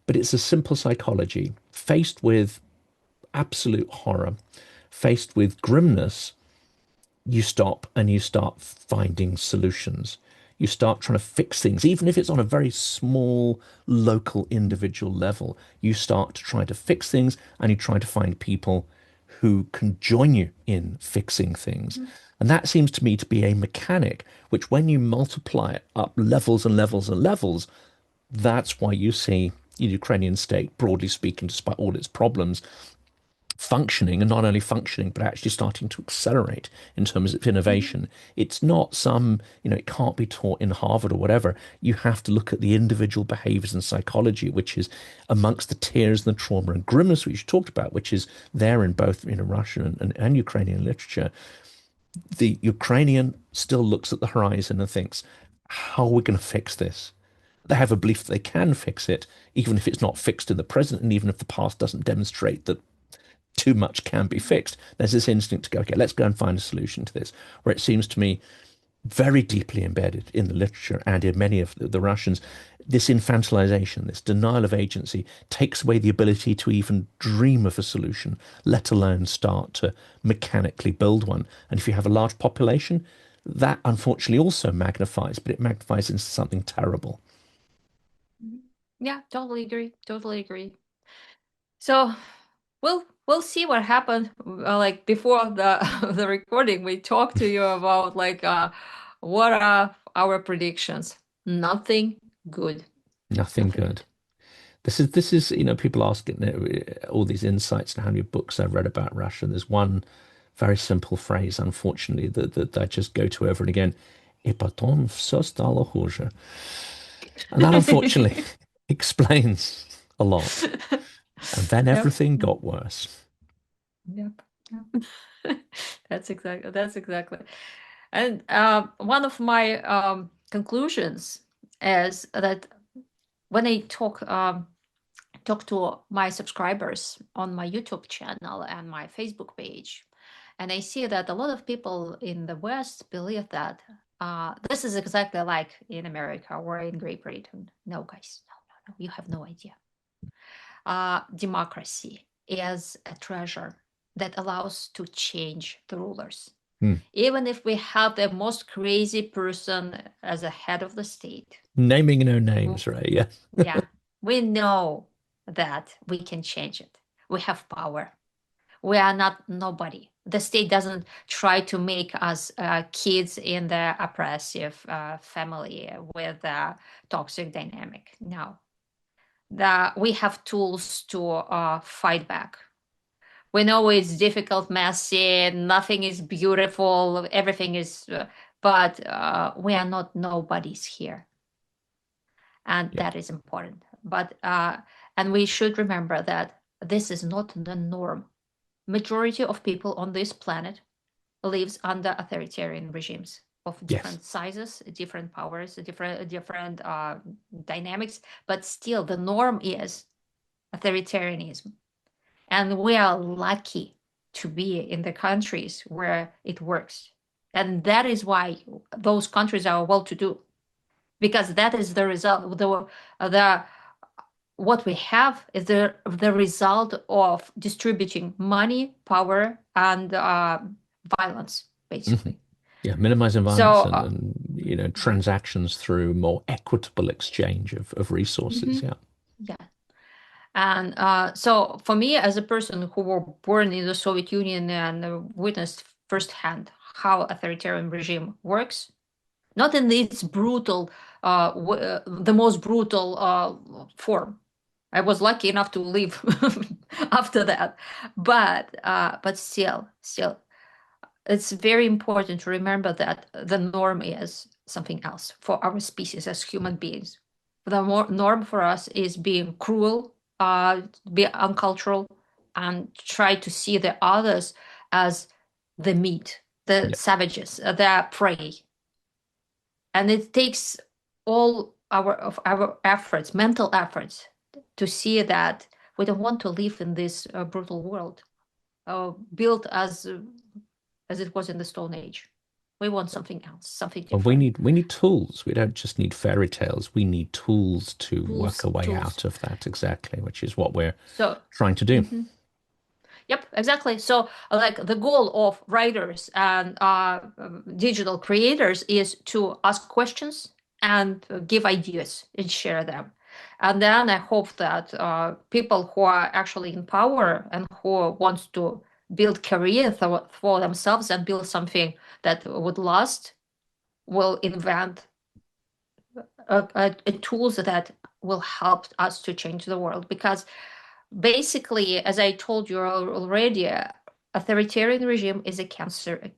But it's a simple psychology faced with absolute horror, faced with grimness, you stop and you start finding solutions. You start trying to fix things, even if it's on a very small, local, individual level. You start to try to fix things and you try to find people who can join you in fixing things. mhm, And that seems to me to be a mechanic, which when you multiply it up levels and levels and levels, that's why you see the Ukrainian state, broadly speaking, despite all its problems, functioning, and not only functioning but actually starting to accelerate in terms of mhm, innovation. It's not some, it can't be taught in Harvard or whatever. You have to look at the individual behaviors and psychology, which is amongst the tears and the trauma and grimness which you talked about, which is there in both Russian and Ukrainian literature. The Ukrainian still looks at the horizon and thinks, how are we going to fix this? They have a belief that they can fix it, even if it's not fixed in the present, and even if the past doesn't demonstrate that too much can be fixed. There's this instinct to go, okay, let's go and find a solution to this, where it seems to me very deeply embedded in the literature and in many of the Russians. This infantilization, this denial of agency, takes away the ability to even dream of a solution, let alone start to mechanically build one. And if you have a large population, that unfortunately also magnifies, but it magnifies into something terrible. Yeah, totally agree. Totally agree. So we'll see what happened. Like before the the recording, we talked to you about like what are our predictions? Nothing good. Nothing Nothing good. good. This is people asking all these insights to how many books I've read about Russia. And there's one very simple phrase, unfortunately, that I just go to over and again. И потом все стало хуже. And that unfortunately explains a lot. And then Yep. everything got worse. Yep. Yep. That's exactly. And one of my conclusions is that when I talk to my subscribers on my YouTube channel and my Facebook page, and I see that a lot of people in the West believe that this is exactly like in America or in Great Britain. No, guys, no, you have no idea. Democracy is a treasure that allows to change the rulers. Hmm. Even if we have the most crazy person as a head of the state, Naming no names, right? Yeah. yeah, we know that we can change it. We have power. We are not nobody. The state doesn't try to make us kids in the oppressive family with a toxic dynamic. No, we have tools to fight back. We know it's difficult, messy, nothing is beautiful, everything is, but we are not nobodies here. And Yeah. that is important. But, and we should remember that this is not the norm. Majority of people on this planet lives under authoritarian regimes of Yes. different sizes, different powers, different dynamics, but still the norm is authoritarianism. And we are lucky to be in the countries where it works. And that is why those countries are well to do, because that is the result. The what we have is the result of distributing money, power, and violence, Hmm. basically. Yeah. Minimizing So, violence and transactions through more equitable exchange of resources. mhm, Yeah. yeah. And so for me, as a person who were born in the Soviet Union and witnessed firsthand how authoritarian regime works, not in its brutal, the most brutal form. I was lucky enough to live after that, but still, it's very important to remember that the norm is something else for our species as human beings. The norm for us is being cruel, be uncultural, and try to see the others as the meat, the Yeah. savages, the prey. And it takes all our efforts, mental efforts, to see that we don't want to live in this brutal world, built as it was in the Stone Age. We want something else, something Well, we different. need we need tools. We don't just need fairy tales. We need tools to work Tools, a way tools. out of that exactly, which is what we're So, trying to do. mhm. Yep, exactly. So, like the goal of writers and digital creators is to ask questions and give ideas and share them. And then I hope that people who are actually in power and who wants to build career for themselves and build something that would last will invent tools that will help us to change the world. Because basically, as I told you already, authoritarian regime is a cancer.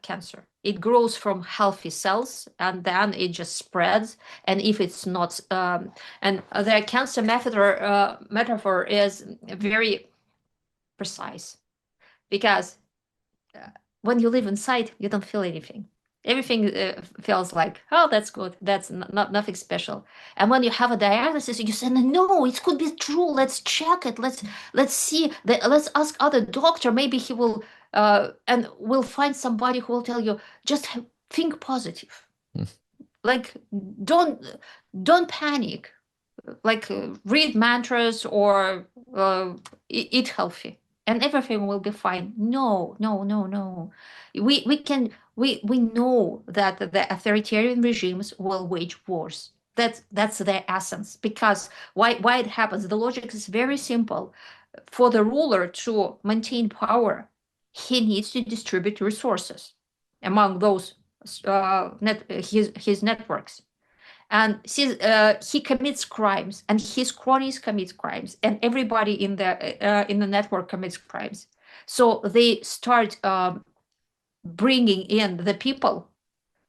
Cancer. It grows from healthy cells, and then it just spreads. And if it's not, and the cancer metaphor is very precise, because when you live inside, you don't feel anything. Everything feels like, oh, that's good. That's not nothing special. And when you have a diagnosis, you say, no, it could be true. Let's check it. Let's see. Let's ask other doctor. Maybe he will, and we'll find somebody who will tell you, just think positive. Like, don't don't panic. Like, read mantras or eat healthy, and everything will be fine. No, no, no, no. We know that the authoritarian regimes will wage wars. That's their essence. Because why it happens? The logic is very simple. For the ruler to maintain power, he needs to distribute resources among those his networks. And he commits crimes, and his cronies commit crimes, and everybody in the network commits crimes. So they start bringing in the people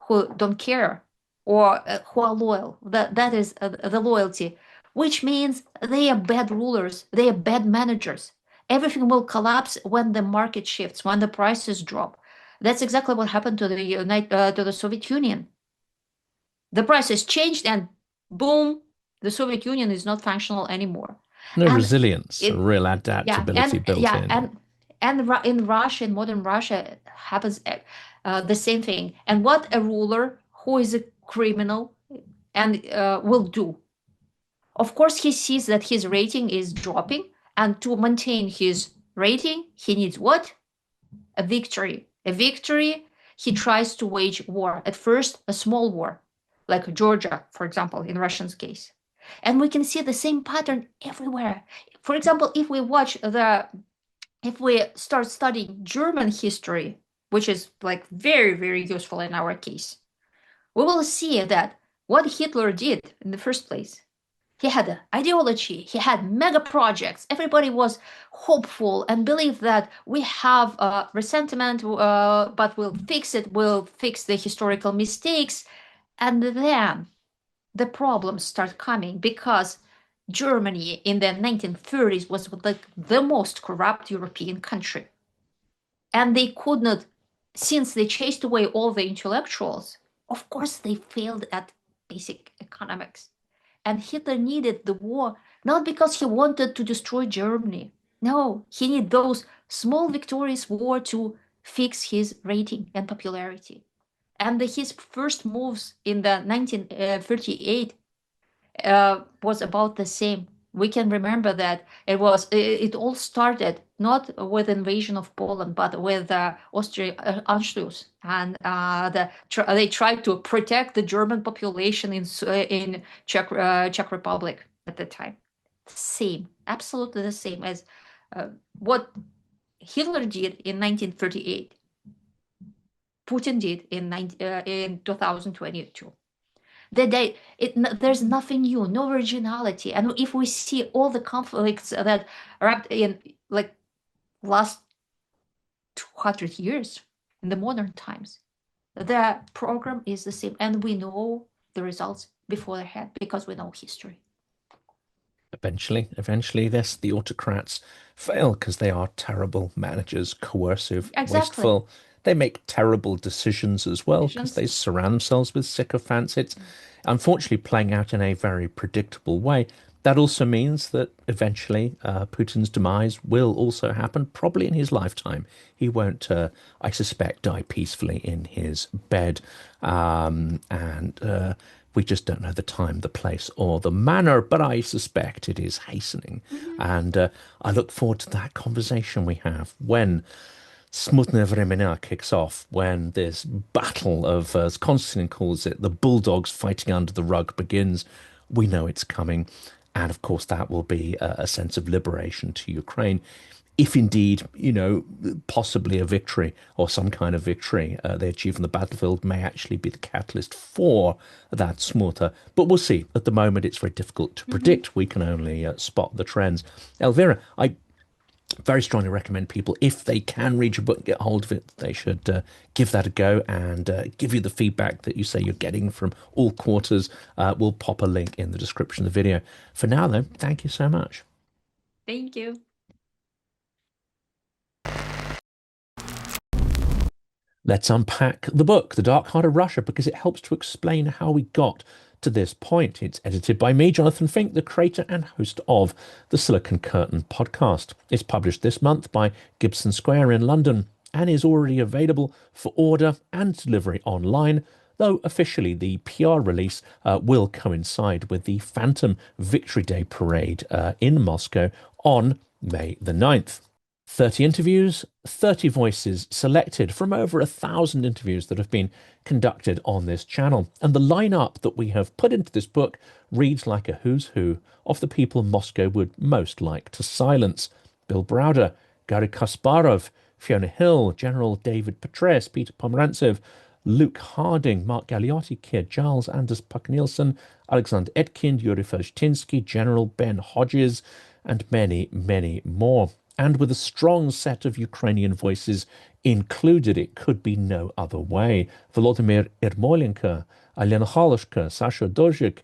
who don't care, or who are loyal. That is the loyalty, which means they are bad rulers, they are bad managers. Everything will collapse when the market shifts, when the prices drop. That's exactly what happened to the Soviet Union. The prices changed, and boom, the Soviet Union is not functional anymore. No And resilience, a it, real yeah, adaptability built in. in Russia, in modern Russia, happens the same thing. And what a ruler who is a criminal and will do. Of course, he sees that his rating is dropping, and to maintain his rating, he needs what? A victory. A victory. He tries to wage war. At first, a small war, like Georgia, for example, in Russian's case. And we can see the same pattern everywhere. For example, if we start studying German history, which is like very, very useful in our case, we will see that what Hitler did in the first place, he had an ideology, he had mega projects. Everybody was hopeful and believed that we have resentment, but we'll fix it, we'll fix the historical mistakes. And then the problems start coming, because Germany in the 1930s was like the most corrupt European country. And they could not, since they chased away all the intellectuals, of course they failed at basic economics. And Hitler needed the war not because he wanted to destroy Germany. No, he needed those small victorious war to fix his rating and popularity. And his first moves in the 1938 was about the same. We can remember that it all started not with invasion of Poland, but with Austria Anschluss, and they tried to protect the German population in Czech Republic at the time. Same, absolutely the same as what Hitler did in 1938. Putin did in 2022. There's nothing new, no originality. And if we see all the conflicts that wrapped in like last 200 years in the modern times, the program is the same, and we know the results before they had, because we know history. Eventually, this the autocrats fail because they are terrible managers, coercive, Exactly. wasteful. They make terrible decisions as well because Decisions. they surround themselves with sycophants. It's unfortunately playing out in a very predictable way. That also means that eventually Putin's demise will also happen, probably in his lifetime. He won't, I suspect, die peacefully in his bed. And we just don't know the time, the place, or the manner, but I suspect it is hastening. Mhm. And I look forward to that conversation we have when Smutne Vremena kicks off, when this battle of, as Konstantin calls it, the bulldogs fighting under the rug begins. We know it's coming. And of course, that will be a sense of liberation to Ukraine. If indeed, possibly a victory or some kind of victory they achieve on the battlefield may actually be the catalyst for that Smuta. But we'll see. At the moment, it's very difficult to Mhm. predict. We can only spot the trends. Elvira, I very strongly recommend people, if they can read your book and get hold of it, they should give that a go and give you the feedback that you say you're getting from all quarters. We'll pop a link in the description of the video. For now, though, thank you so much. Thank you. Let's unpack the book, The Dark Heart of Russia, because it helps to explain how we got to this point. It's edited by me, Jonathan Fink, the creator and host of the Silicon Curtain podcast. It's published this month by Gibson Square in London and is already available for order and delivery online, though officially the PR release will coincide with the Phantom Victory Day parade in Moscow on May the 9th. 30 interviews, 30 voices selected from over 1,000 interviews that have been conducted on this channel. And the lineup that we have put into this book reads like a who's who of the people Moscow would most like to silence. Bill Browder, Garry Kasparov, Fiona Hill, General David Petraeus, Peter Pomerantsev, Luke Harding, Mark Galeotti, Keir Giles, Anders Puck-Nielsen, Alexander Etkind, Yuri Felshtinsky, General Ben Hodges, and many, many more. And with a strong set of Ukrainian voices included, it could be no other way. Volodymyr Ermolenko, Alena Holoshka, Sasha Dozhik,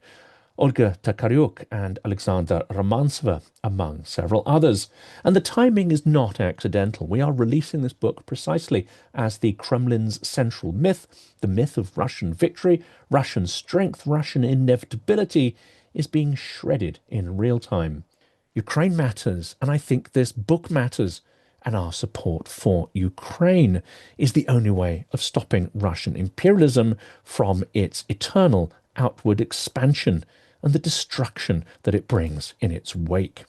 Olga Takaryuk, and Alexander Romantsova, among several others. And the timing is not accidental. We are releasing this book precisely as the Kremlin's central myth, the myth of Russian victory, Russian strength, Russian inevitability, is being shredded in real time. Ukraine matters, and I think this book matters, and our support for Ukraine is the only way of stopping Russian imperialism from its eternal outward expansion and the destruction that it brings in its wake.